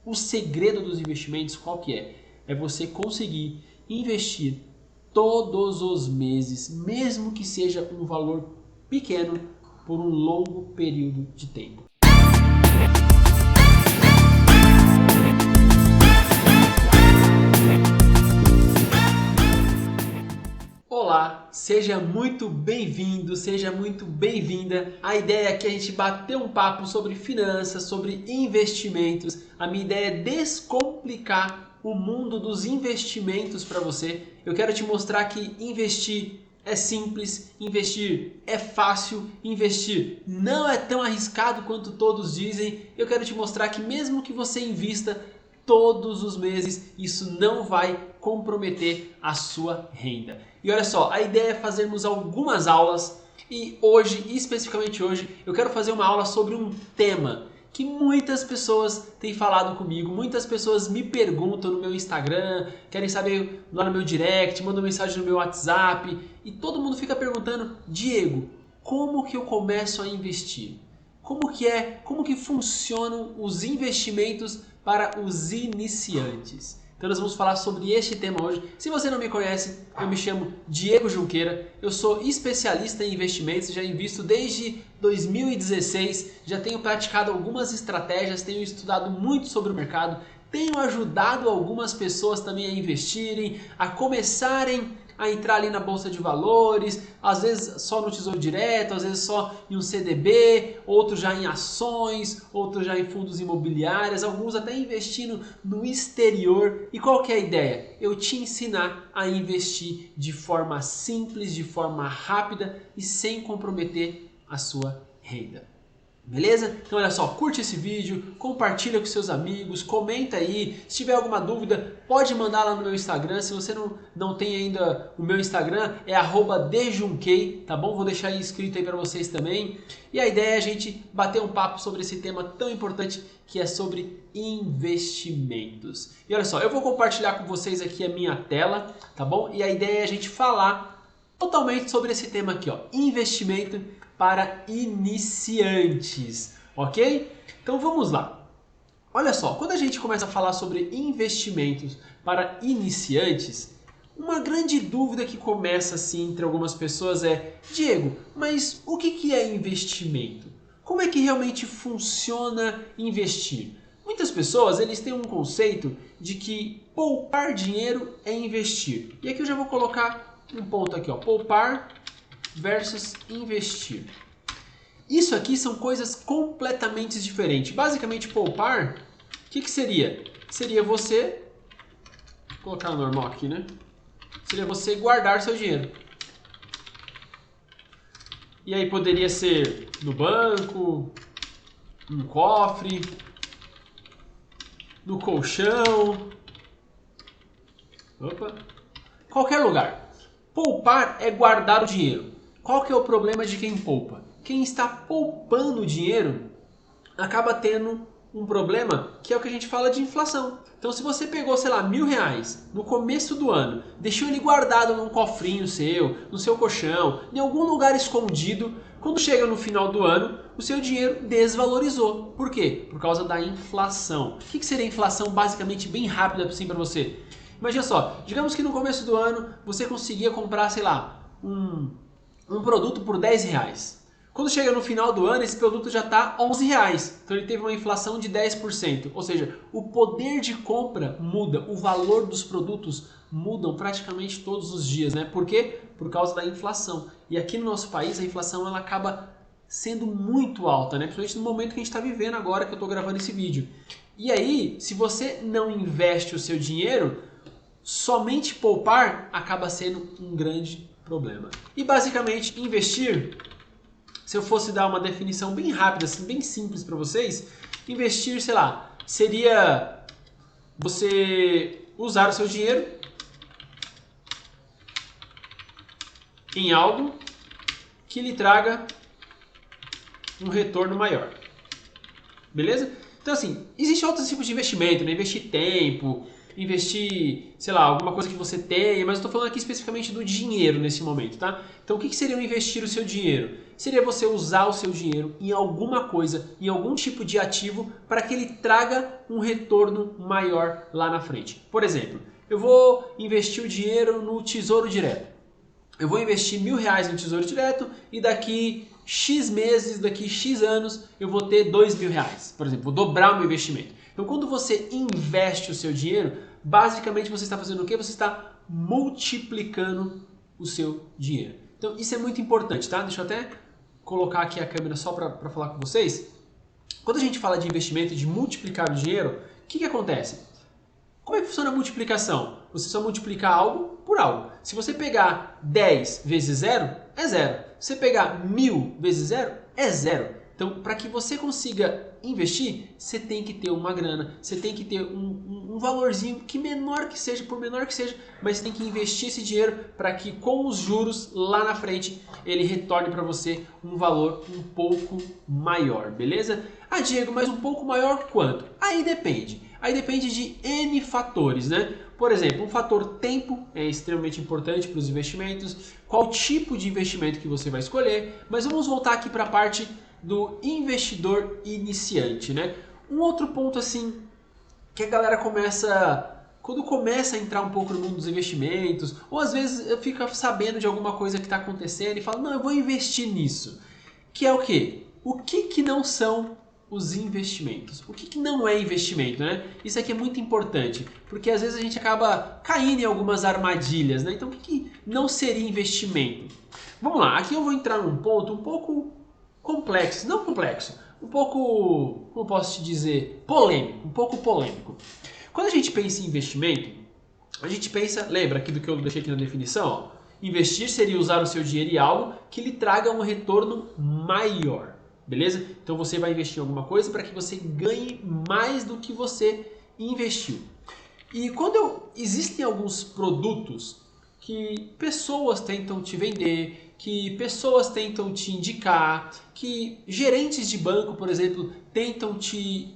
O segredo dos investimentos qual que é? É você conseguir investir todos os meses, mesmo que seja um valor pequeno, por um longo período de tempo. Olá, seja muito bem-vindo, seja muito bem-vinda. A ideia aqui é a gente bater um papo sobre finanças, sobre investimentos. A minha ideia é descomplicar o mundo dos investimentos para você. Eu quero te mostrar que investir é simples, investir é fácil, investir não é tão arriscado quanto todos dizem. Eu quero te mostrar que mesmo que você invista todos os meses, isso não vai comprometer a sua renda. E olha só, a ideia é fazermos algumas aulas e hoje, especificamente hoje, eu quero fazer uma aula sobre um tema que muitas pessoas têm falado comigo, muitas pessoas me perguntam no meu Instagram, querem saber lá no meu direct, mandam mensagem no meu WhatsApp e todo mundo fica perguntando: Diego, como que eu começo a investir? Como que funcionam os investimentos para os iniciantes? Então nós vamos falar sobre este tema hoje. Se você não me conhece, eu me chamo Diego Junqueira, eu sou especialista em investimentos, já invisto desde 2016, já tenho praticado algumas estratégias, tenho estudado muito sobre o mercado, tenho ajudado algumas pessoas também a investirem, a começarem a entrar ali na bolsa de valores, às vezes só no Tesouro Direto, às vezes só em um CDB, outros já em ações, outros já em fundos imobiliários, alguns até investindo no exterior. E qual que é a ideia? Eu te ensinar a investir de forma simples, de forma rápida e sem comprometer a sua renda. Beleza? Então olha só, curte esse vídeo, compartilha com seus amigos, comenta aí, se tiver alguma dúvida pode mandar lá no meu Instagram, se você não tem ainda o meu Instagram é @djunquei, tá bom? Vou deixar aí escrito aí para vocês também. E a ideia é a gente bater um papo sobre esse tema tão importante que é sobre investimentos. E olha só, eu vou compartilhar com vocês aqui a minha tela, tá bom? E a ideia é a gente falar totalmente sobre esse tema aqui, ó, investimento para iniciantes, ok? Então vamos lá. Olha só, quando a gente começa a falar sobre investimentos para iniciantes, uma grande dúvida que começa assim entre algumas pessoas é: Diego, mas o que é investimento? Como é que realmente funciona investir? Muitas pessoas eles têm um conceito de que poupar dinheiro é investir. E aqui eu já vou colocar um ponto aqui, ó, poupar versus investir. Isso aqui são coisas completamente diferentes. Basicamente, poupar, o que seria? Seria você, vou colocar normal aqui, né? Seria você guardar seu dinheiro. E aí poderia ser no banco, no cofre, no colchão, qualquer lugar. Poupar é guardar o dinheiro. Qual que é o problema de quem poupa? Quem está poupando dinheiro acaba tendo um problema que é o que a gente fala de inflação. Então se você pegou, sei lá, R$1.000 no começo do ano, deixou ele guardado num cofrinho seu, no seu colchão, em algum lugar escondido, quando chega no final do ano, o seu dinheiro desvalorizou. Por quê? Por causa da inflação. O que seria inflação basicamente bem rápida assim para você? Imagina só, digamos que no começo do ano você conseguia comprar, sei lá, um produto por R$10. Quando chega no final do ano, esse produto já está R$11. Então ele teve uma inflação de 10%. Ou seja, o poder de compra muda, o valor dos produtos mudam praticamente todos os dias, né? Por quê? Por causa da inflação. E aqui no nosso país a inflação ela acaba sendo muito alta, né? Principalmente no momento que a gente está vivendo agora que eu estou gravando esse vídeo. E aí, se você não investe o seu dinheiro, somente poupar acaba sendo um grande problema. E basicamente investir, se eu fosse dar uma definição bem rápida, assim, bem simples para vocês, investir, sei lá, seria você usar o seu dinheiro em algo que lhe traga um retorno maior. Beleza? Então assim, existem outros tipos de investimento, né? Investir tempo, investir, sei lá, alguma coisa que você tenha, mas eu estou falando aqui especificamente do dinheiro nesse momento, tá? Então o que seria investir o seu dinheiro? Seria você usar o seu dinheiro em alguma coisa, em algum tipo de ativo, para que ele traga um retorno maior lá na frente. Por exemplo, eu vou investir o dinheiro no Tesouro Direto. Eu vou investir R$1.000 no Tesouro Direto e daqui X meses, daqui X anos, eu vou ter R$2.000. Por exemplo, vou dobrar o meu investimento. Então, quando você investe o seu dinheiro, basicamente você está fazendo o quê? Você está multiplicando o seu dinheiro. Então, isso é muito importante, tá? Deixa eu até colocar aqui a câmera só para falar com vocês. Quando a gente fala de investimento, de multiplicar o dinheiro, o que acontece? Como é que funciona a multiplicação? Você só multiplica algo por algo. Se você pegar 10 vezes 0, é 0. Se você pegar 1.000 vezes 0, é 0. Então, para que você consiga investir, você tem que ter uma grana, você tem que ter um valorzinho que menor que seja, por menor que seja, mas você tem que investir esse dinheiro para que com os juros lá na frente ele retorne para você um valor um pouco maior, beleza? Ah, Diego, mas um pouco maior quanto? Aí depende. Aí depende de N fatores, né? Por exemplo, um fator tempo é extremamente importante para os investimentos, qual tipo de investimento que você vai escolher, mas vamos voltar aqui para a parte do investidor iniciante, né? Um outro ponto assim que a galera quando começa a entrar um pouco no mundo dos investimentos, ou às vezes fica sabendo de alguma coisa que está acontecendo e fala, não, eu vou investir nisso. Que é o quê? O que não são os investimentos? O que não é investimento, né? Isso aqui é muito importante, porque às vezes a gente acaba caindo em algumas armadilhas, né? Então o que não seria investimento? Vamos lá, aqui eu vou entrar num ponto um pouco complexo, não complexo, um pouco, como posso te dizer, polêmico, um pouco polêmico. Quando a gente pensa em investimento, a gente pensa, lembra aqui do que eu deixei aqui na definição? Ó, investir seria usar o seu dinheiro em algo que lhe traga um retorno maior, beleza? Então você vai investir em alguma coisa para que você ganhe mais do que você investiu. E existem alguns produtos que pessoas tentam te vender, que pessoas tentam te indicar, que gerentes de banco, por exemplo, tentam te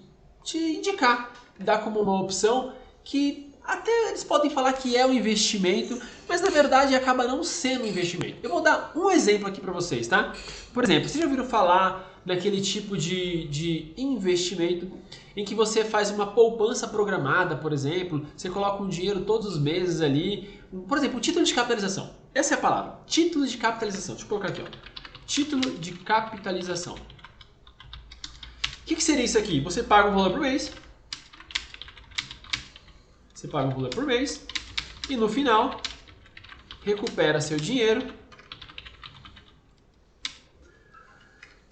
indicar, dar como uma opção que até eles podem falar que é um investimento, mas na verdade acaba não sendo um investimento. Eu vou dar um exemplo aqui para vocês, tá? Por exemplo, vocês já ouviram falar daquele tipo de investimento em que você faz uma poupança programada, por exemplo, você coloca um dinheiro todos os meses ali, por exemplo, um título de capitalização. Essa é a palavra, título de capitalização. Deixa eu colocar aqui, ó. Título de capitalização. O que seria isso aqui? Você paga um valor por mês. Você paga um valor por mês e no final recupera seu dinheiro.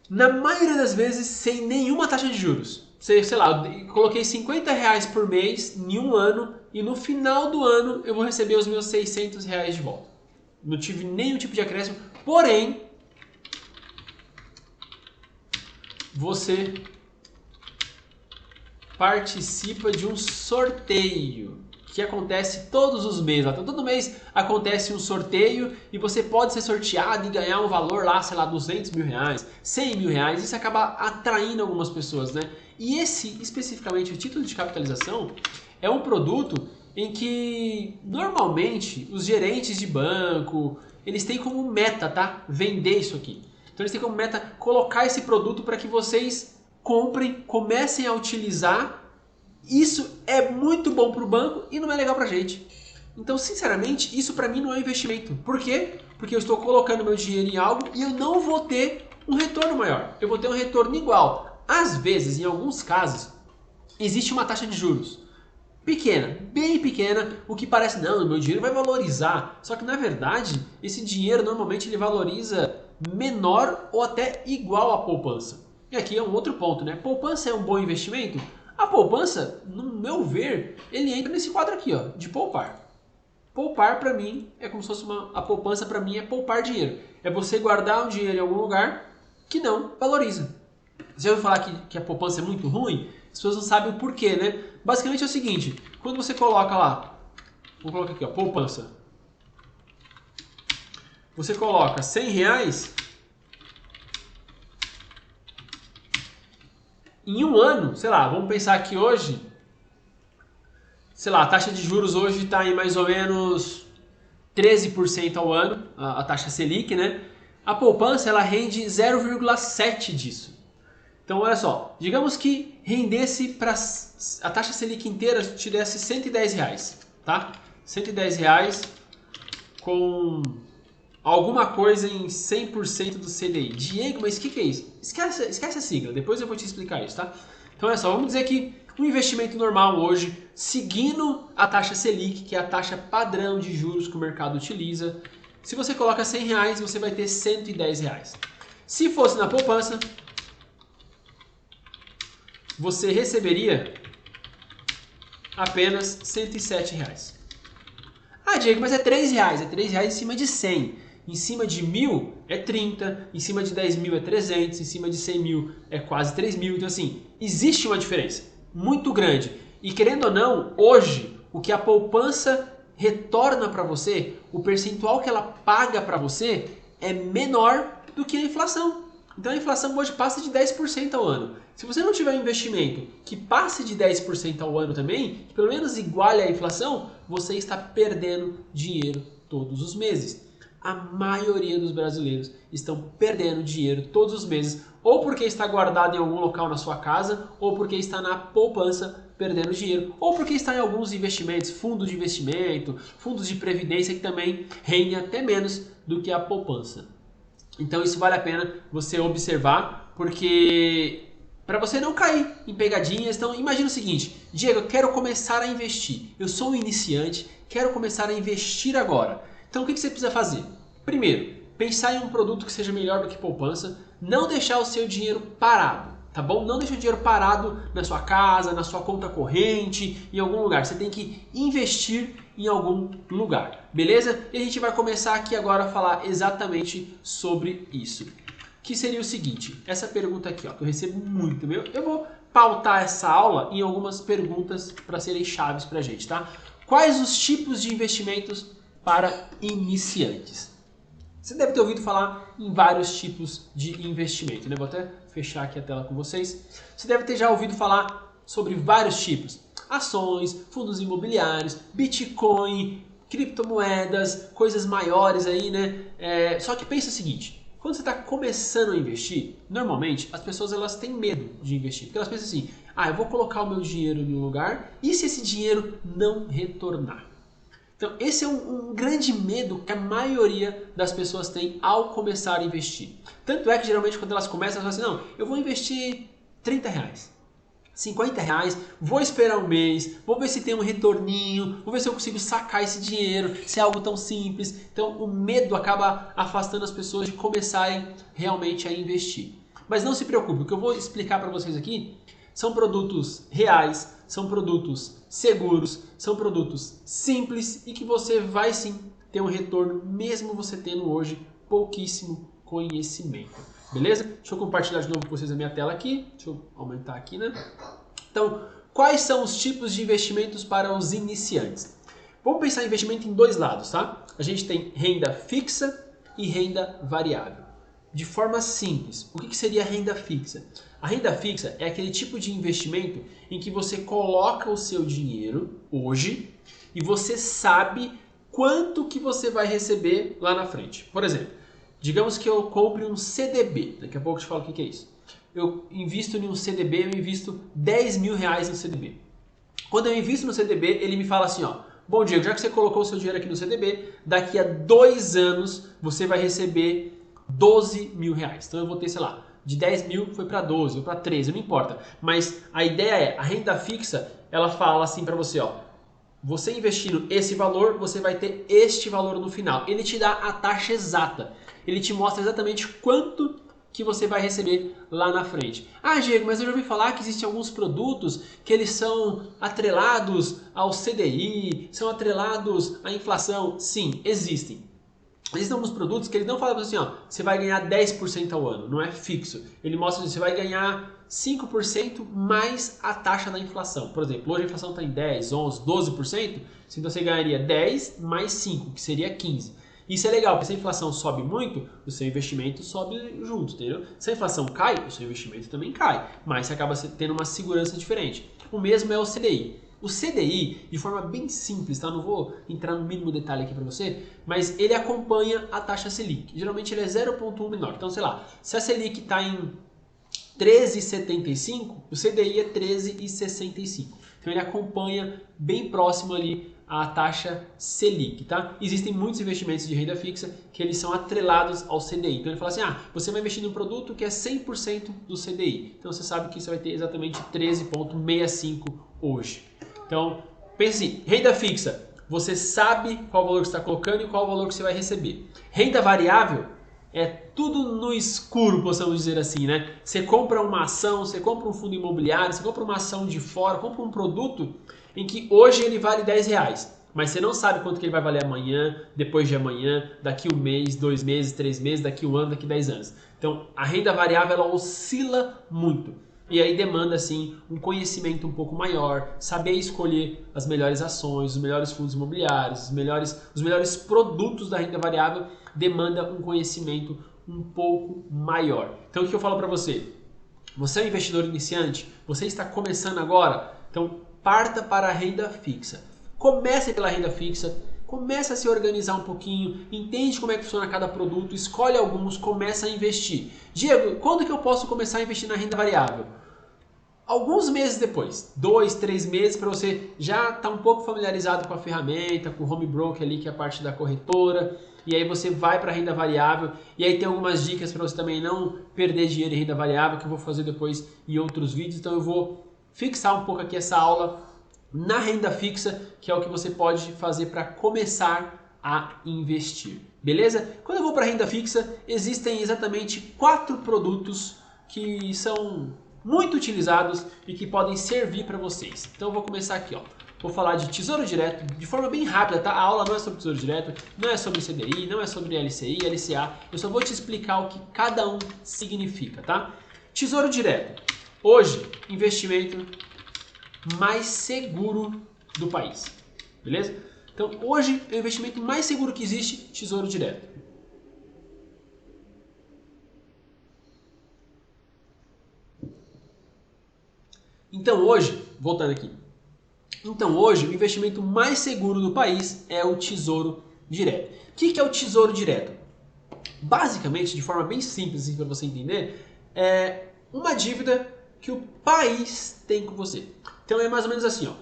Na maioria das vezes sem nenhuma taxa de juros. Sei lá, eu coloquei R$50 por mês em um ano e no final do ano eu vou receber os meus R$600 de volta. Não tive nenhum tipo de acréscimo, porém você participa de um sorteio que acontece todos os meses. Então, todo mês acontece um sorteio e você pode ser sorteado e ganhar um valor lá, sei lá, R$200 mil, R$100 mil. Isso acaba atraindo algumas pessoas, né? E esse, especificamente, o título de capitalização é um produto em que normalmente os gerentes de banco, eles têm como meta, tá? Vender isso aqui. Então eles têm como meta colocar esse produto para que vocês comprem, comecem a utilizar. Isso é muito bom para o banco e não é legal para a gente. Então, sinceramente, isso para mim não é um investimento. Por quê? Porque eu estou colocando meu dinheiro em algo e eu não vou ter um retorno maior. Eu vou ter um retorno igual. Às vezes, em alguns casos, existe uma taxa de juros pequena, bem pequena, o que parece, não, meu dinheiro vai valorizar. Só que, na verdade, esse dinheiro normalmente ele valoriza menor ou até igual à poupança. E aqui é um outro ponto, né? Poupança é um bom investimento? A poupança, no meu ver, ele entra nesse quadro aqui, ó, de poupar. Poupar para mim é como se fosse a poupança para mim é poupar dinheiro. É você guardar um dinheiro em algum lugar que não valoriza. Você ouviu falar que a poupança é muito ruim? As pessoas não sabem o porquê, né? Basicamente é o seguinte, quando você coloca lá, vou colocar aqui, ó, poupança. Você coloca R$100, Em um ano, sei lá, vamos pensar que hoje, sei lá, a taxa de juros hoje está em mais ou menos 13% ao ano, a taxa Selic, né? A poupança ela rende 0,7 disso. Então olha só, digamos que rendesse para a taxa Selic inteira te desse R$110, tá? R$110 com alguma coisa em 100% do CDI. Diego, mas o que é isso? Esquece a sigla, depois eu vou te explicar isso, tá? Então olha só, vamos dizer que um investimento normal hoje, seguindo a taxa Selic, que é a taxa padrão de juros que o mercado utiliza, se você coloca R$100, você vai ter R$110. Se fosse na poupança, você receberia apenas R$107. Ah, Diego, mas é R$3. É R$3 em cima de 100. Em cima de 1.000 é 30, em cima de 10.000 é 300, em cima de 100.000 é quase 3.000. Então assim, existe uma diferença muito grande. E querendo ou não, hoje, o que a poupança retorna para você, o percentual que ela paga para você é menor do que a inflação. Então a inflação hoje passa de 10% ao ano. Se você não tiver um investimento que passe de 10% ao ano também, que pelo menos iguale a inflação, você está perdendo dinheiro todos os meses. A maioria dos brasileiros estão perdendo dinheiro todos os meses, ou porque está guardado em algum local na sua casa, ou porque está na poupança perdendo dinheiro, ou porque está em alguns investimentos, fundos de investimento, fundos de previdência que também rendem até menos do que a poupança. Então isso vale a pena você observar, porque para você não cair em pegadinhas. Então imagina o seguinte: Diego, eu quero começar a investir, eu sou um iniciante, quero começar a investir agora. Então o que você precisa fazer? Primeiro, pensar em um produto que seja melhor do que poupança, não deixar o seu dinheiro parado, tá bom? Não deixe o dinheiro parado na sua casa, na sua conta corrente, em algum lugar. Você tem que investir em algum lugar, beleza? E a gente vai começar aqui agora a falar exatamente sobre isso. Que seria o seguinte, essa pergunta aqui, ó, que eu recebo muito, eu vou pautar essa aula em algumas perguntas para serem chaves para a gente, tá? Quais os tipos de investimentos para iniciantes? Você deve ter ouvido falar em vários tipos de investimento, né? Vou até fechar aqui a tela com vocês. Você deve ter já ouvido falar sobre vários tipos: ações, fundos imobiliários, Bitcoin, criptomoedas, coisas maiores aí, né? Só que pensa o seguinte: quando você está começando a investir, normalmente as pessoas elas têm medo de investir, porque elas pensam assim: ah, eu vou colocar o meu dinheiro em um lugar e se esse dinheiro não retornar? Então esse é um grande medo que a maioria das pessoas tem ao começar a investir. Tanto é que geralmente quando elas começam, elas falam assim: não, eu vou investir R$30, R$50, vou esperar um mês, vou ver se tem um retorninho, vou ver se eu consigo sacar esse dinheiro, se é algo tão simples. Então o medo acaba afastando as pessoas de começarem realmente a investir. Mas não se preocupe, o que eu vou explicar para vocês aqui são produtos reais, são produtos seguros, são produtos simples e que você vai sim ter um retorno mesmo você tendo hoje pouquíssimo conhecimento. Beleza? Deixa eu compartilhar de novo com vocês a minha tela aqui. Deixa eu aumentar aqui, né? Então, quais são os tipos de investimentos para os iniciantes? Vamos pensar em investimento em dois lados, tá? A gente tem renda fixa e renda variável. De forma simples, o que seria a renda fixa? A renda fixa é aquele tipo de investimento em que você coloca o seu dinheiro hoje e você sabe quanto que você vai receber lá na frente. Por exemplo, digamos que eu compre um CDB, daqui a pouco eu te falo o que é isso. Eu invisto em um CDB, eu invisto R$10.000 no CDB. Quando eu invisto no CDB, ele me fala assim, ó: bom, Diego, já que você colocou o seu dinheiro aqui no CDB, daqui a 2 anos você vai receber R$12.000. Então eu vou ter, sei lá, de 10.000 foi para 12 ou para 13, não importa. Mas a ideia é, a renda fixa, ela fala assim para você, ó: você investindo esse valor, você vai ter este valor no final. Ele te dá a taxa exata. Ele te mostra exatamente quanto que você vai receber lá na frente. Ah, Diego, mas eu já ouvi falar que existem alguns produtos que eles são atrelados ao CDI, são atrelados à inflação. Sim, existem. Existem alguns produtos que ele não fala assim, ó, você vai ganhar 10% ao ano, não é fixo. Ele mostra que você vai ganhar 5% mais a taxa da inflação. Por exemplo, hoje a inflação está em 10, 11, 12%, então você ganharia 10 mais 5, que seria 15. Isso é legal, porque se a inflação sobe muito, o seu investimento sobe junto, entendeu? Se a inflação cai, o seu investimento também cai, mas você acaba tendo uma segurança diferente. O mesmo é o CDI. O CDI, de forma bem simples, tá? Não vou entrar no mínimo detalhe aqui para você, mas ele acompanha a taxa Selic. Geralmente ele é 0,1 menor. Então, sei lá, se a Selic está em 13,75, o CDI é 13,65. Então ele acompanha bem próximo ali a taxa Selic, tá? Existem muitos investimentos de renda fixa que eles são atrelados ao CDI. Então ele fala assim, você vai investir num produto que é 100% do CDI. Então você sabe que você vai ter exatamente 13,65 hoje. Então, pense assim, renda fixa, você sabe qual valor que você está colocando e qual valor que você vai receber. Renda variável é tudo no escuro, possamos dizer assim, né? Você compra uma ação, você compra um fundo imobiliário, você compra uma ação de fora, compra um produto em que hoje ele vale R$10, mas você não sabe quanto que ele vai valer amanhã, depois de amanhã, daqui um mês, 2 meses, 3 meses, daqui um ano, daqui 10 anos. Então, a renda variável ela oscila muito. E aí demanda assim um conhecimento um pouco maior, saber escolher as melhores ações, os melhores fundos imobiliários, os melhores produtos da renda variável, demanda um conhecimento um pouco maior. Então o que eu falo para você? Você é um investidor iniciante? Você está começando agora? Então parta para a renda fixa. Comece pela renda fixa. Começa a se organizar um pouquinho, entende como é que funciona cada produto, escolhe alguns, começa a investir. Diego, quando que eu posso começar a investir na renda variável? Alguns meses depois, 2, 3 meses, para você já estar um pouco familiarizado com a ferramenta, com o home broker ali, que é a parte da corretora, e aí você vai para a renda variável, e aí tem algumas dicas para você também não perder dinheiro em renda variável, que eu vou fazer depois em outros vídeos, então eu vou fixar um pouco aqui essa aula na renda fixa, que é o que você pode fazer para começar a investir, beleza? Quando eu vou para a renda fixa, existem exatamente 4 produtos que são muito utilizados e que podem servir para vocês. Então eu vou começar aqui, ó. Vou falar de Tesouro Direto de forma bem rápida, tá? A aula não é sobre Tesouro Direto, não é sobre CDI, não é sobre LCI, LCA. Eu só vou te explicar o que cada um significa, tá? Tesouro Direto. Hoje, investimento mais seguro do país, beleza? Então hoje é o investimento mais seguro que existe, Tesouro Direto. Então hoje, voltando aqui, o investimento mais seguro do país é o Tesouro Direto. O que é o Tesouro Direto? Basicamente, de forma bem simples para você entender, é uma dívida que o país tem com você. Então é mais ou menos assim, ó.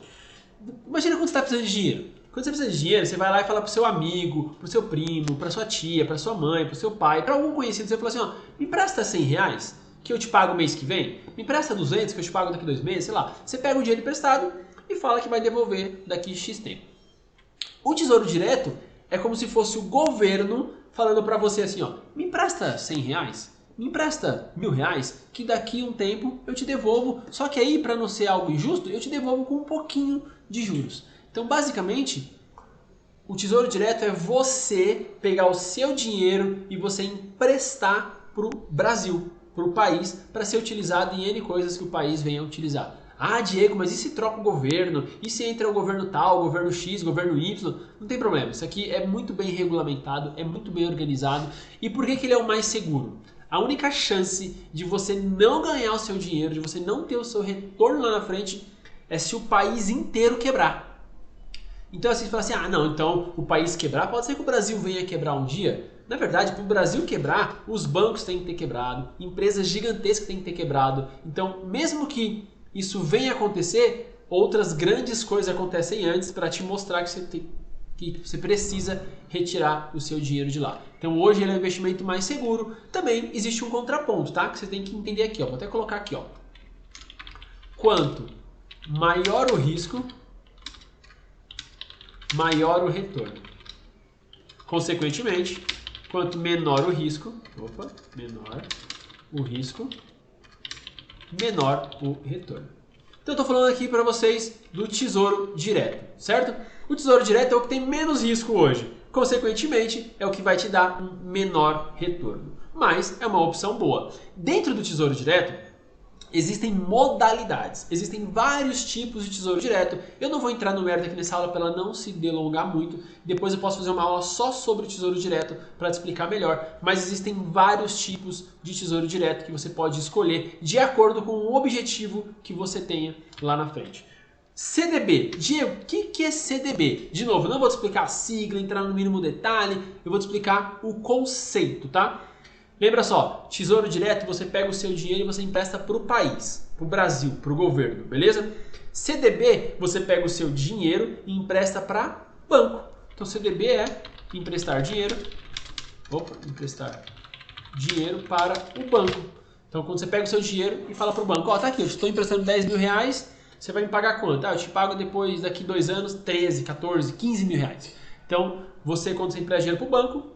Imagina quando você está precisando de dinheiro. Quando você precisa de dinheiro, você vai lá e fala pro seu amigo, pro seu primo, pra sua tia, pra sua mãe, pro seu pai, pra algum conhecido, você fala assim, ó, me empresta R$100 que eu te pago mês que vem, me empresta 200 que eu te pago daqui 2 meses, sei lá. Você pega o dinheiro emprestado e fala que vai devolver daqui X tempo. O Tesouro Direto é como se fosse o governo falando pra você assim, ó, me empresta R$100, me empresta R$1.000, que daqui um tempo eu te devolvo, só que aí para não ser algo injusto, eu te devolvo com um pouquinho de juros. Então basicamente, o Tesouro Direto é você pegar o seu dinheiro e você emprestar para o Brasil, para o país, para ser utilizado em N coisas que o país venha a utilizar. Ah, Diego, mas e se troca o governo? E se entra o governo tal, o governo X, o governo Y? Não tem problema, isso aqui é muito bem regulamentado, é muito bem organizado. E por que ele é o mais seguro? A única chance de você não ganhar o seu dinheiro, de você não ter o seu retorno lá na frente, é se o país inteiro quebrar. Então assim, você fala assim, ah não, então o país quebrar, pode ser que o Brasil venha quebrar um dia. Na verdade, para o Brasil quebrar, os bancos têm que ter quebrado, empresas gigantescas têm que ter quebrado. Então, mesmo que isso venha acontecer, outras grandes coisas acontecem antes para te mostrar que você precisa retirar o seu dinheiro de lá. Então hoje ele é o investimento mais seguro. Também existe um contraponto, tá? Que você tem que entender aqui, ó. Vou até colocar aqui, ó. Quanto maior o risco, maior o retorno. Consequentemente, quanto menor o risco, menor o risco, menor o retorno. Então eu estou falando aqui para vocês do Tesouro Direto, certo? O Tesouro Direto é o que tem menos risco hoje. Consequentemente, é o que vai te dar um menor retorno. Mas é uma opção boa. Dentro do Tesouro Direto, existem modalidades, existem vários tipos de tesouro direto. Eu não vou entrar no mérito aqui nessa aula para ela não se delongar muito. Depois eu posso fazer uma aula só sobre o tesouro direto para te explicar melhor. Mas existem vários tipos de tesouro direto que você pode escolher de acordo com o objetivo que você tenha lá na frente. CDB. Diego, o que é CDB? De novo, eu não vou te explicar a sigla, entrar no mínimo detalhe, eu vou te explicar o conceito, tá? Lembra só, tesouro direto, você pega o seu dinheiro e você empresta para o país, para o Brasil, para o governo, beleza? CDB, você pega o seu dinheiro e empresta para banco. Então CDB é emprestar dinheiro para o banco. Então quando você pega o seu dinheiro e fala para o banco, ó, tá aqui, eu estou emprestando 10 mil reais, você vai me pagar quanto? Ah, eu te pago depois, daqui 2 anos, 13, 14, 15 mil reais. Então você, quando você empresta dinheiro para o banco,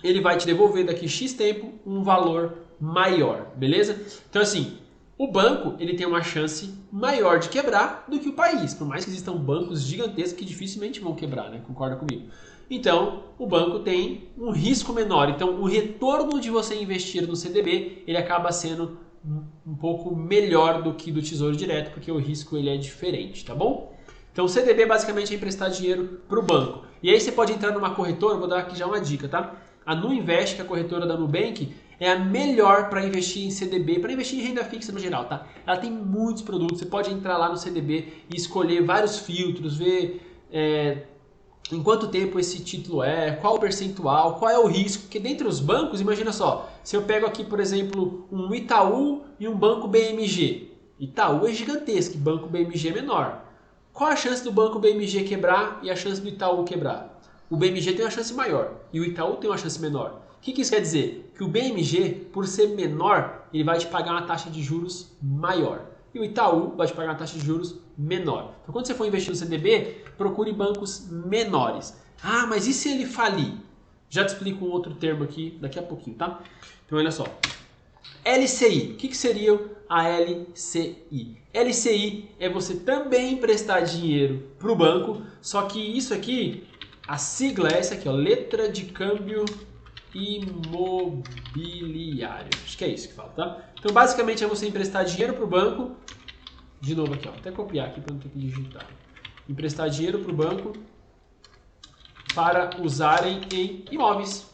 ele vai te devolver daqui X tempo um valor maior, beleza? Então assim, o banco ele tem uma chance maior de quebrar do que o país, por mais que existam bancos gigantescos que dificilmente vão quebrar, né? Concorda comigo? Então, o banco tem um risco menor, então o retorno de você investir no CDB, ele acaba sendo um pouco melhor do que do Tesouro Direto, porque o risco ele é diferente, tá bom? Então o CDB basicamente é emprestar dinheiro para o banco. E aí você pode entrar numa corretora, vou dar aqui já uma dica, tá? A Nuinvest, que é a corretora da Nubank, é a melhor para investir em CDB, para investir em renda fixa no geral, tá? Ela tem muitos produtos, você pode entrar lá no CDB e escolher vários filtros, ver em quanto tempo esse título é, qual o percentual, qual é o risco, porque dentre os bancos, imagina só, se eu pego aqui, por exemplo, um Itaú e um banco BMG. Itaú é gigantesco, banco BMG é menor. Qual a chance do banco BMG quebrar e a chance do Itaú quebrar? O BMG tem uma chance maior e o Itaú tem uma chance menor. O que isso quer dizer? Que o BMG, por ser menor, ele vai te pagar uma taxa de juros maior. E o Itaú vai te pagar uma taxa de juros menor. Então quando você for investir no CDB, procure bancos menores. Ah, mas e se ele falir? Já te explico um outro termo aqui daqui a pouquinho, tá? Então olha só. LCI. O que seria a LCI? LCI é você também emprestar dinheiro para o banco, só que isso aqui, a sigla é essa aqui, ó, letra de câmbio imobiliário. Acho que é isso que fala, tá? Então basicamente é você emprestar dinheiro para o banco, de novo aqui, ó, até copiar aqui para não ter que digitar. Emprestar dinheiro para o banco para usarem em imóveis.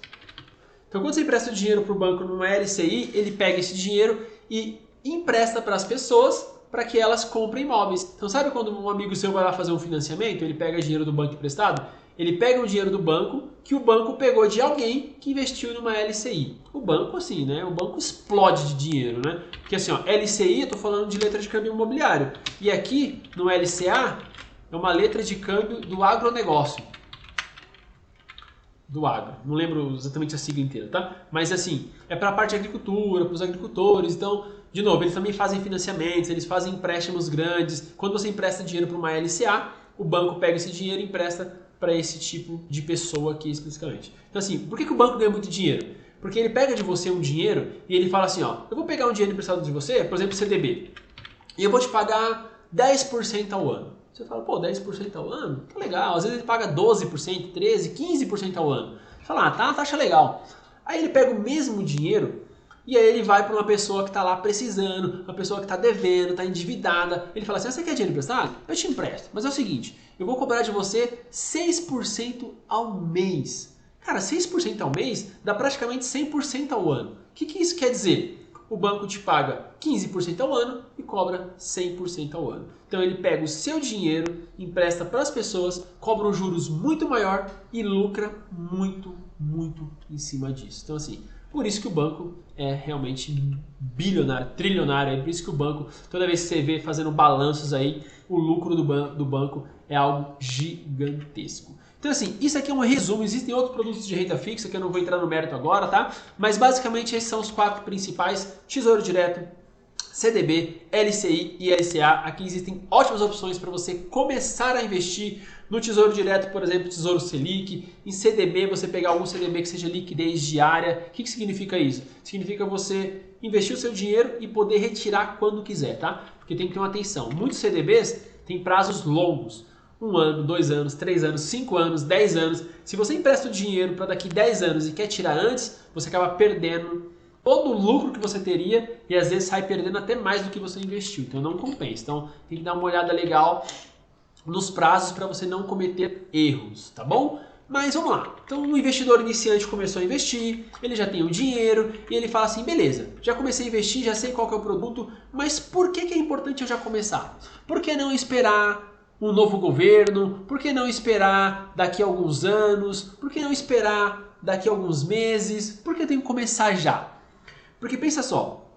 Então quando você empresta dinheiro para o banco numa LCI, ele pega esse dinheiro e empresta para as pessoas para que elas comprem imóveis. Então sabe quando um amigo seu vai lá fazer um financiamento, ele pega dinheiro do banco emprestado? Ele pega o dinheiro do banco que o banco pegou de alguém que investiu numa LCI. O banco assim, né? O banco explode de dinheiro, né? Porque assim, ó, LCI, eu tô falando de letra de câmbio imobiliário. E aqui no LCA é uma letra de câmbio do agronegócio. Do agro. Não lembro exatamente a sigla inteira, tá? Mas assim, é para a parte de agricultura, para os agricultores. Então, de novo, eles também fazem financiamentos, eles fazem empréstimos grandes. Quando você empresta dinheiro para uma LCA, o banco pega esse dinheiro e empresta para esse tipo de pessoa aqui especificamente. Então assim, por que o banco ganha muito dinheiro? Porque ele pega de você um dinheiro e ele fala assim, ó, eu vou pegar um dinheiro emprestado de você, por exemplo, CDB, e eu vou te pagar 10% ao ano. Você fala, pô, 10% ao ano? Tá legal. Às vezes ele paga 12%, 13%, 15% ao ano. Você fala, ah, tá uma taxa legal. Aí ele pega o mesmo dinheiro e aí ele vai para uma pessoa que está lá precisando, uma pessoa que está devendo, está endividada. Ele fala assim, você quer dinheiro emprestado? Eu te empresto. Mas é o seguinte, eu vou cobrar de você 6% ao mês. Cara, 6% ao mês dá praticamente 100% ao ano. O que isso quer dizer? O banco te paga 15% ao ano e cobra 100% ao ano. Então ele pega o seu dinheiro, empresta para as pessoas, cobra um juros muito maior e lucra muito, muito em cima disso. Então assim, por isso que o banco é realmente bilionário, trilionário. É por isso que o banco, toda vez que você vê fazendo balanços aí, o lucro do banco é algo gigantesco. Então assim, isso aqui é um resumo, existem outros produtos de renda fixa que eu não vou entrar no mérito agora, tá? Mas basicamente esses são os 4 principais: Tesouro Direto, CDB, LCI e LCA. Aqui existem ótimas opções para você começar a investir no Tesouro Direto, por exemplo, Tesouro Selic. Em CDB, você pegar algum CDB que seja liquidez diária. O que significa isso? Significa você investir o seu dinheiro e poder retirar quando quiser, tá? Porque tem que ter uma atenção. Muitos CDBs têm prazos longos. 1 ano, 2 anos, 3 anos, 5 anos, 10 anos. Se você empresta o dinheiro para daqui 10 anos e quer tirar antes, você acaba perdendo todo o lucro que você teria e às vezes sai perdendo até mais do que você investiu. Então não compensa. Então tem que dar uma olhada legal nos prazos para você não cometer erros, tá bom? Mas vamos lá. Então o investidor iniciante começou a investir, ele já tem o dinheiro e ele fala assim, beleza, já comecei a investir, já sei qual que é o produto, mas por que é importante eu já começar? Por que não esperar um novo governo? Por que não esperar daqui a alguns anos? Por que não esperar daqui a alguns meses? Por que eu tenho que começar já? Porque pensa só,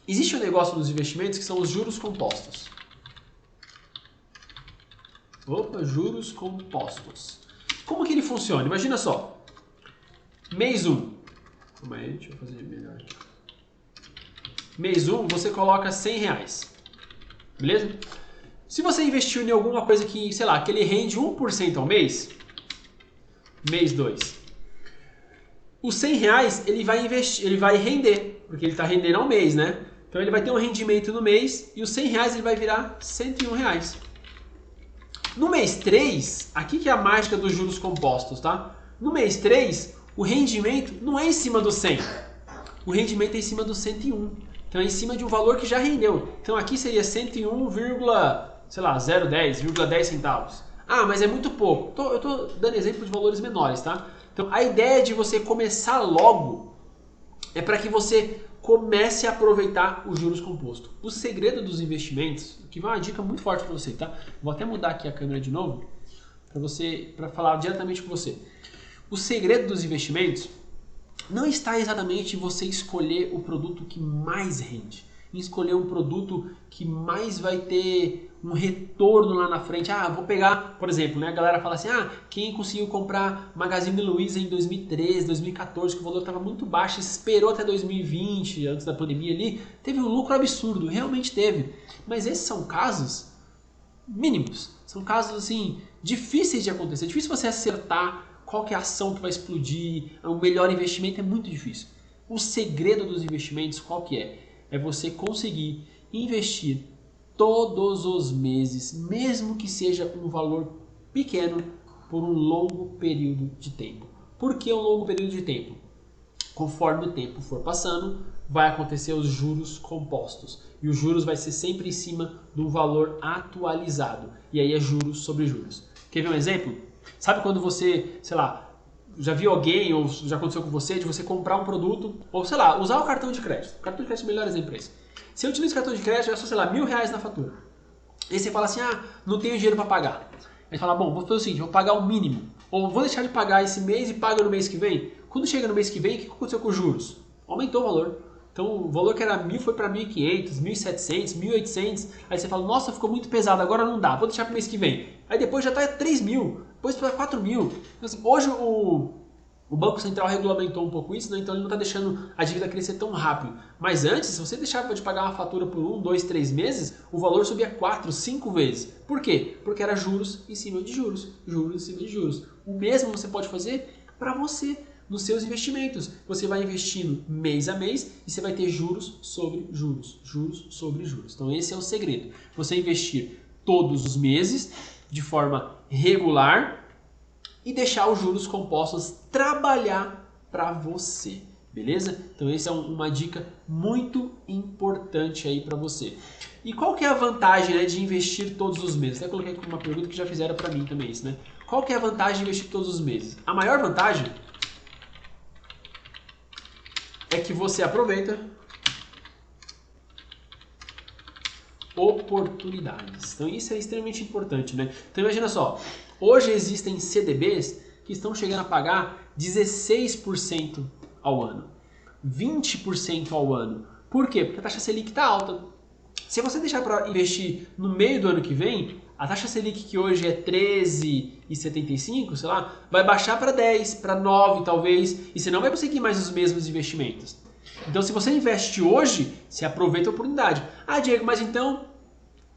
existe um negócio nos investimentos que são os juros compostos. Opa, juros compostos. Como que ele funciona? Imagina só, mês 1. Calma aí, deixa eu fazer melhor aqui. Mês 1 você coloca R$100, beleza? Se você investiu em alguma coisa que, sei lá, que ele rende 1% ao mês, mês 2, os R$100 ele vai investir, ele vai render, porque ele está rendendo ao mês, né? Então ele vai ter um rendimento no mês e os R$100 ele vai virar R$101. No mês 3, aqui que é a mágica dos juros compostos, tá? No mês 3, o rendimento não é em cima do 100, o rendimento é em cima do 101. Então é em cima de um valor que já rendeu. Então aqui seria 101, sei lá, 0,10 centavos. Ah, mas é muito pouco. Eu tô dando exemplo de valores menores, tá? Então a ideia de você começar logo é para que você comece a aproveitar os juros compostos. O segredo dos investimentos, que vai uma dica muito forte para você, tá? Vou até mudar aqui a câmera de novo para falar diretamente com você. O segredo dos investimentos não está exatamente em você escolher o produto que mais rende, em escolher um produto que mais vai ter um retorno lá na frente. Ah, vou pegar, por exemplo, né, a galera fala assim, quem conseguiu comprar Magazine Luiza em 2013, 2014, que o valor estava muito baixo, esperou até 2020, antes da pandemia ali, teve um lucro absurdo, realmente teve. Mas esses são casos mínimos, são casos assim, difíceis de acontecer, difícil você acertar qual que é a ação que vai explodir, o melhor investimento é muito difícil. O segredo dos investimentos qual que é? É você conseguir investir todos os meses, mesmo que seja um valor pequeno, por um longo período de tempo. Por que um longo período de tempo? Conforme o tempo for passando, vai acontecer os juros compostos. E os juros vai ser sempre em cima do valor atualizado. E aí é juros sobre juros. Quer ver um exemplo? Sabe quando você, sei lá, já viu alguém ou já aconteceu com você de você comprar um produto ou, sei lá, usar o cartão de crédito. O cartão de crédito é o melhor exemplo para isso. Se eu utilizo cartão de crédito, eu gasto, sei lá, R$1.000 na fatura. Aí você fala assim, não tenho dinheiro para pagar. Aí você fala, bom, vou fazer o seguinte, vou pagar o mínimo. Ou vou deixar de pagar esse mês e paga no mês que vem. Quando chega no mês que vem, o que aconteceu com os juros? Aumentou o valor. Então o valor que era 1.000 foi para 1.500, 1.700, 1.800. Aí você fala, nossa, ficou muito pesado, agora não dá, vou deixar para o mês que vem. Aí depois já está 3.000, depois para 4.000. Então, assim, hoje o Banco Central regulamentou um pouco isso, né? Então ele não está deixando a dívida crescer tão rápido. Mas antes, se você deixava de pagar uma fatura por 1, 2, 3 meses, o valor subia 4, 5 vezes. Por quê? Porque era juros em cima de juros, juros em cima de juros. O mesmo você pode fazer para você, nos seus investimentos. Você vai investindo mês a mês e você vai ter juros sobre juros, juros sobre juros. Então esse é o segredo. Você investir todos os meses de forma regular e deixar os juros compostos trabalhar para você, beleza? Então essa é uma dica muito importante aí para você. E qual que é a vantagem, né, de investir todos os meses? Até coloquei aqui uma pergunta que já fizeram para mim também isso, né? Qual que é a vantagem de investir todos os meses? A maior vantagem é que você aproveita oportunidades. Então isso é extremamente importante, né? Então imagina só, hoje existem CDBs que estão chegando a pagar 16% ao ano, 20% ao ano. Por quê? Porque a taxa Selic está alta. Se você deixar para investir no meio do ano que vem, a taxa Selic que hoje é 13,75, sei lá, vai baixar para 10, para 9 talvez, e você não vai conseguir mais os mesmos investimentos. Então se você investe hoje, você aproveita a oportunidade. Ah, Diego, mas então,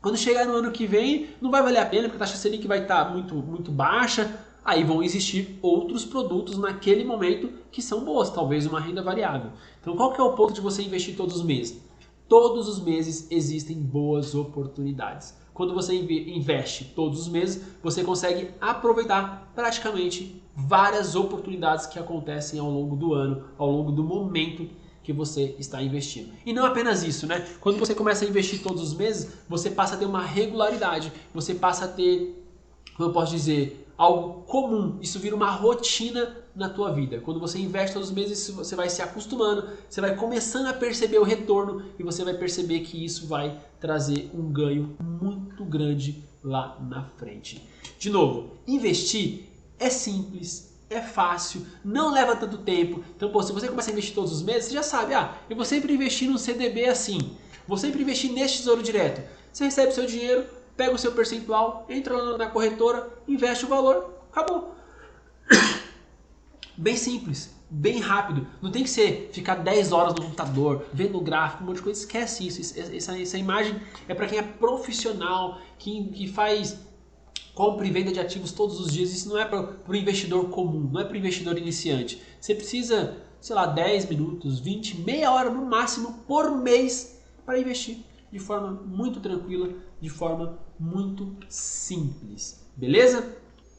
quando chegar no ano que vem, não vai valer a pena, porque a taxa Selic vai estar muito baixa. Aí vão existir outros produtos naquele momento que são boas, talvez uma renda variável. Então qual que é o ponto de você investir todos os meses? Todos os meses existem boas oportunidades. Quando você investe todos os meses, você consegue aproveitar praticamente várias oportunidades que acontecem ao longo do ano, ao longo do momento que você está investindo. E não apenas isso, né? Quando você começa a investir todos os meses, você passa a ter uma regularidade, você passa a ter, como eu posso dizer, algo comum. Isso vira uma rotina na tua vida. Quando você investe todos os meses, você vai se acostumando, você vai começando a perceber o retorno e você vai perceber que isso vai trazer um ganho muito grande lá na frente. De novo, investir é simples, é fácil, não leva tanto tempo. Então, pô, se você começa a investir todos os meses, você já sabe, eu vou sempre investir num CDB assim, vou sempre investir neste Tesouro Direto. Você recebe o seu dinheiro, pega o seu percentual, entra lá na corretora, investe o valor, acabou. Bem simples, bem rápido. Não tem que ser ficar 10 horas no computador, vendo o gráfico, um monte de coisa. Esquece isso. Essa imagem é para quem é profissional, que faz compra e venda de ativos todos os dias. Isso não é para o investidor comum, não é para o investidor iniciante. Você precisa, sei lá, 10 minutos, 20, meia hora no máximo por mês para investir de forma muito tranquila, de forma muito simples. Beleza?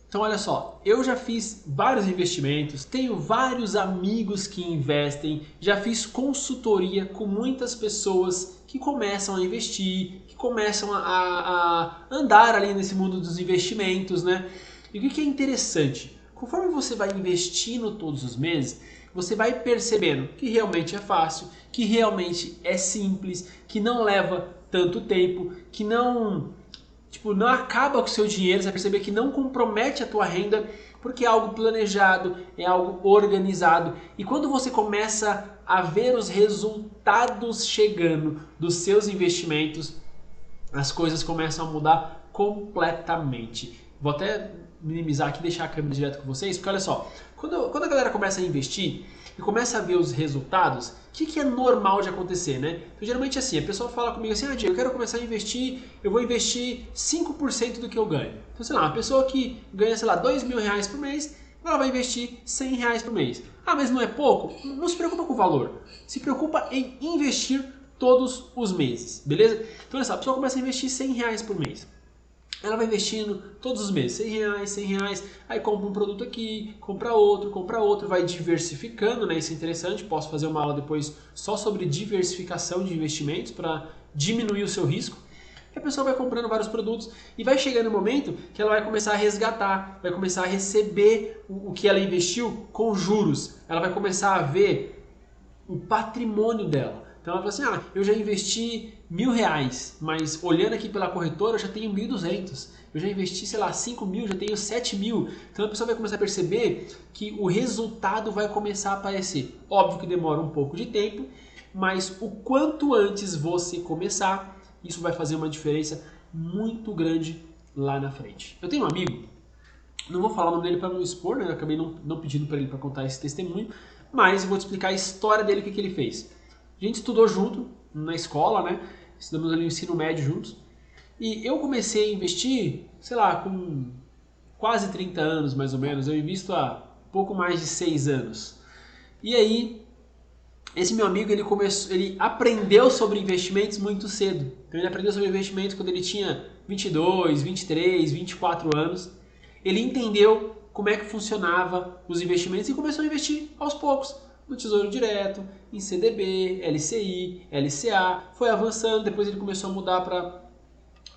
Então olha só, eu já fiz vários investimentos, tenho vários amigos que investem, já fiz consultoria com muitas pessoas que começam a investir, que começam a andar ali nesse mundo dos investimentos, né? E o que é interessante? Conforme você vai investindo todos os meses, você vai percebendo que realmente é fácil, que realmente é simples, que não leva tanto tempo, que não acaba com o seu dinheiro, você vai perceber que não compromete a tua renda, porque é algo planejado, é algo organizado. E quando você começa a ver os resultados chegando dos seus investimentos, as coisas começam a mudar completamente. Vou até minimizar aqui e deixar a câmera direto com vocês, porque olha só, quando a galera começa a investir e começa a ver os resultados, o que é normal de acontecer, né? Então, geralmente assim, a pessoa fala comigo assim, Diego, eu quero começar a investir, eu vou investir 5% do que eu ganho. Então, sei lá, uma pessoa que ganha, sei lá, R$2.000 por mês, ela vai investir R$100 por mês. Mas não é pouco? Não se preocupa com o valor, se preocupa em investir todos os meses, beleza? Então, olha só, a pessoa começa a investir R$100 por mês. Ela vai investindo todos os meses, R$100, aí compra um produto aqui, compra outro, vai diversificando, né? Isso é interessante, posso fazer uma aula depois só sobre diversificação de investimentos para diminuir o seu risco. E a pessoa vai comprando vários produtos e vai chegando no momento que ela vai começar a resgatar, vai começar a receber o que ela investiu com juros. Ela vai começar a ver o patrimônio dela. Então ela fala assim, eu já investi R$1.000, mas olhando aqui pela corretora eu já tenho 1.200. Eu já investi, sei lá, 5.000, já tenho 7.000. Então a pessoa vai começar a perceber que o resultado vai começar a aparecer. Óbvio que demora um pouco de tempo, mas o quanto antes você começar, isso vai fazer uma diferença muito grande lá na frente. Eu tenho um amigo, não vou falar o nome dele para não expor, né? Eu acabei não pedindo para ele para contar esse testemunho, mas eu vou te explicar a história dele, o que ele fez. A gente estudou junto na escola, né? Estudamos ali o ensino médio juntos. E eu comecei a investir, sei lá, com quase 30 anos mais ou menos. Eu invisto há pouco mais de 6 anos. E aí, esse meu amigo, ele aprendeu sobre investimentos muito cedo. Então ele aprendeu sobre investimentos quando ele tinha 22, 23, 24 anos. Ele entendeu como é que funcionava os investimentos e começou a investir aos poucos. No Tesouro Direto, em CDB, LCI, LCA, foi avançando, depois ele começou a mudar para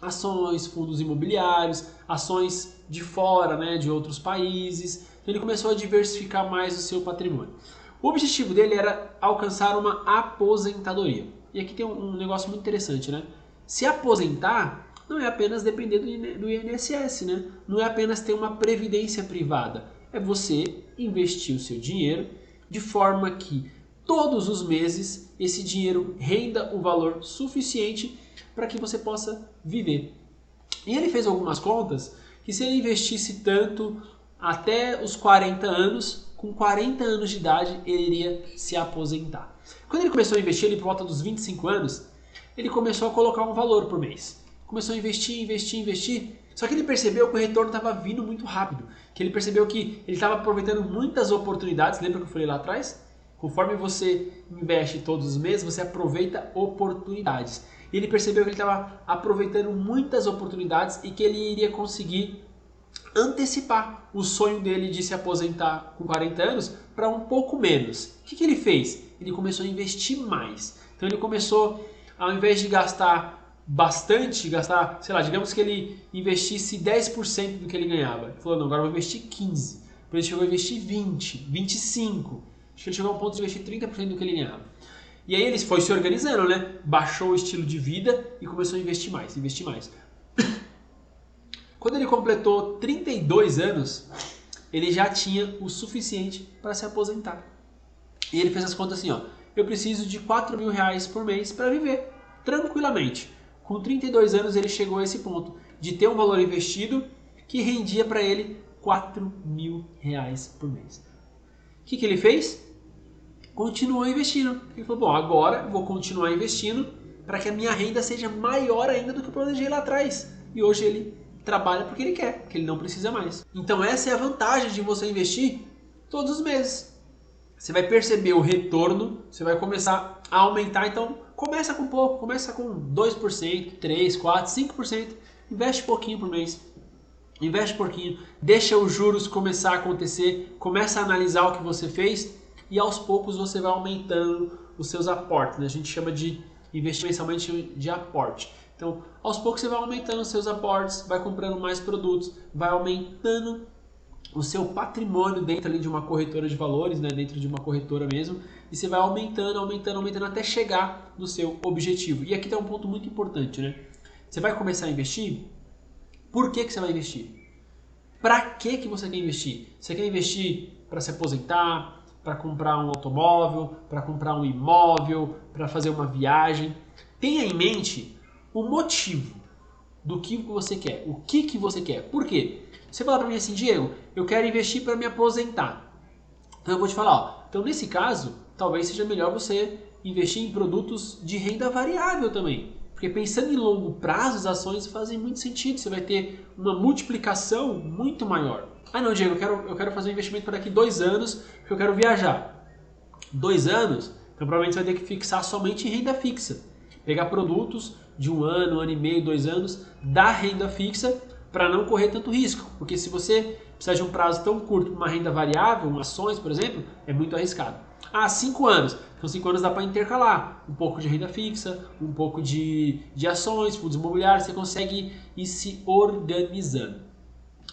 ações, fundos imobiliários, ações de fora, né, de outros países. Então ele começou a diversificar mais o seu patrimônio. O objetivo dele era alcançar uma aposentadoria. E aqui tem um negócio muito interessante, né? Se aposentar não é apenas depender do INSS, né? Não é apenas ter uma previdência privada. É você investir o seu dinheiro de forma que todos os meses esse dinheiro renda um valor suficiente para que você possa viver. E ele fez algumas contas que se ele investisse tanto até os 40 anos, com 40 anos de idade ele iria se aposentar. Quando ele começou a investir, ele por volta dos 25 anos, ele começou a colocar um valor por mês. Começou a investir. Só que ele percebeu que o retorno estava vindo muito rápido. Que ele percebeu que ele estava aproveitando muitas oportunidades. Lembra que eu falei lá atrás? Conforme você investe todos os meses, você aproveita oportunidades. E ele percebeu que ele estava aproveitando muitas oportunidades e que ele iria conseguir antecipar o sonho dele de se aposentar com 40 anos para um pouco menos. O que ele fez? ele começou a investir mais. Então ele começou, ao invés de gastar bastante, gastar, sei lá, digamos que ele investisse 10% do que ele ganhava. Ele falou, não, agora eu vou investir 15%. Depois ele chegou a investir 20%, 25%. Acho que ele chegou a um ponto de investir 30% do que ele ganhava. E aí ele foi se organizando, né? Baixou o estilo de vida e começou a investir mais, investir mais. Quando ele completou 32 anos, ele já tinha o suficiente para se aposentar. E ele fez as contas assim, ó, eu preciso de R$4.000 por mês para viver, tranquilamente. Com 32 anos ele chegou a esse ponto de ter um valor investido que rendia para ele R$4.000 por mês. O que ele fez? Continuou investindo. Ele falou, bom, agora vou continuar investindo para que a minha renda seja maior ainda do que eu planejei lá atrás. E hoje ele trabalha porque ele quer, porque ele não precisa mais. Então essa é a vantagem de você investir todos os meses. Você vai perceber o retorno, você vai começar a aumentar, então começa com pouco, começa com 2%, 3%, 4%, 5%, investe pouquinho por mês. Investe pouquinho, deixa os juros começar a acontecer, começa a analisar o que você fez e aos poucos você vai aumentando os seus aportes, né? A gente chama de investir mensalmente de aporte. Então, aos poucos você vai aumentando os seus aportes, vai comprando mais produtos, vai aumentando o seu patrimônio dentro ali de uma corretora de valores, né? Dentro de uma corretora mesmo, e você vai aumentando, aumentando, aumentando até chegar no seu objetivo. E aqui tem um ponto muito importante, né? Você vai começar a investir. Por que você vai investir? Para que você quer investir? Você quer investir para se aposentar, para comprar um automóvel, para comprar um imóvel, para fazer uma viagem? Tenha em mente o motivo do que você quer. O que você quer? Por quê? Você fala para mim assim, Diego, eu quero investir para me aposentar. Então eu vou te falar, ó, então nesse caso, talvez seja melhor você investir em produtos de renda variável também. Porque pensando em longo prazo, as ações fazem muito sentido. Você vai ter uma multiplicação muito maior. Ah não, Diego, eu quero fazer um investimento para daqui 2 anos, porque eu quero viajar. 2 anos, então provavelmente você vai ter que fixar somente em renda fixa. Pegar produtos de 1 ano e meio, 2 anos, da renda fixa, para não correr tanto risco. Porque se você precisar de um prazo tão curto para uma renda variável, ações, por exemplo, é muito arriscado. Ah, 5 anos. Então 5 anos dá para intercalar um pouco de renda fixa, um pouco de ações, fundos imobiliários, você consegue ir se organizando.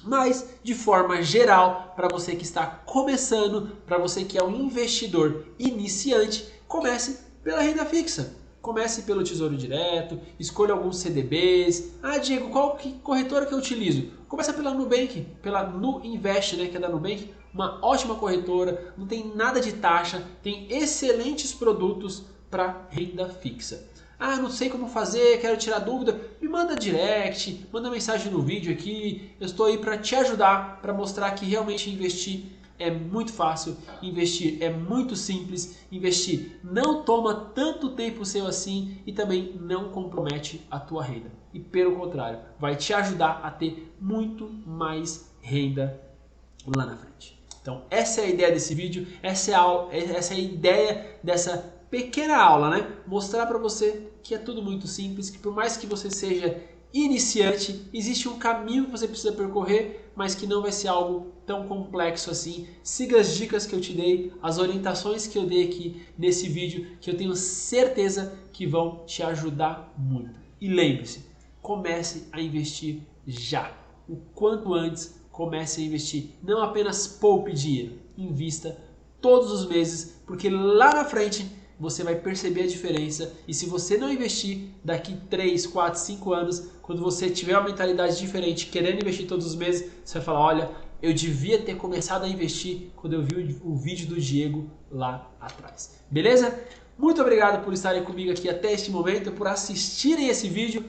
Mas, de forma geral, para você que está começando, para você que é um investidor iniciante, comece pela renda fixa. Comece pelo Tesouro Direto, escolha alguns CDBs. Ah, Diego, qual corretora que eu utilizo? Começa pela Nubank, pela Nuinvest, né, que é da Nubank. Uma ótima corretora, não tem nada de taxa, tem excelentes produtos para renda fixa. Ah, não sei como fazer, quero tirar dúvida, me manda direct, manda mensagem no vídeo aqui. Eu estou aí para te ajudar, para mostrar que realmente investir é muito fácil, investir é muito simples, investir não toma tanto tempo seu assim e também não compromete a tua renda. E pelo contrário, vai te ajudar a ter muito mais renda lá na frente. Então essa é a ideia desse vídeo, essa é a ideia dessa pequena aula, né? Mostrar para você que é tudo muito simples, que por mais que você seja iniciante, existe um caminho que você precisa percorrer, mas que não vai ser algo tão complexo assim. Siga as dicas que eu te dei, as orientações que eu dei aqui nesse vídeo, que eu tenho certeza que vão te ajudar muito. E lembre-se, comece a investir já. O quanto antes, comece a investir. Não apenas poupe dinheiro, invista todos os meses, porque lá na frente você vai perceber a diferença. E se você não investir daqui 3, 4, 5 anos, quando você tiver uma mentalidade diferente, querendo investir todos os meses, você vai falar, olha, eu devia ter começado a investir quando eu vi o vídeo do Diego lá atrás. Beleza? Muito obrigado por estarem comigo aqui até este momento, por assistirem esse vídeo.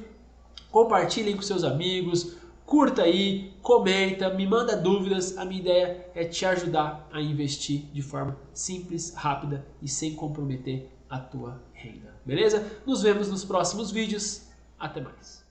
Compartilhem com seus amigos, curta aí, comenta, me manda dúvidas. A minha ideia é te ajudar a investir de forma simples, rápida e sem comprometer a tua renda. Beleza? Nos vemos nos próximos vídeos. Até mais.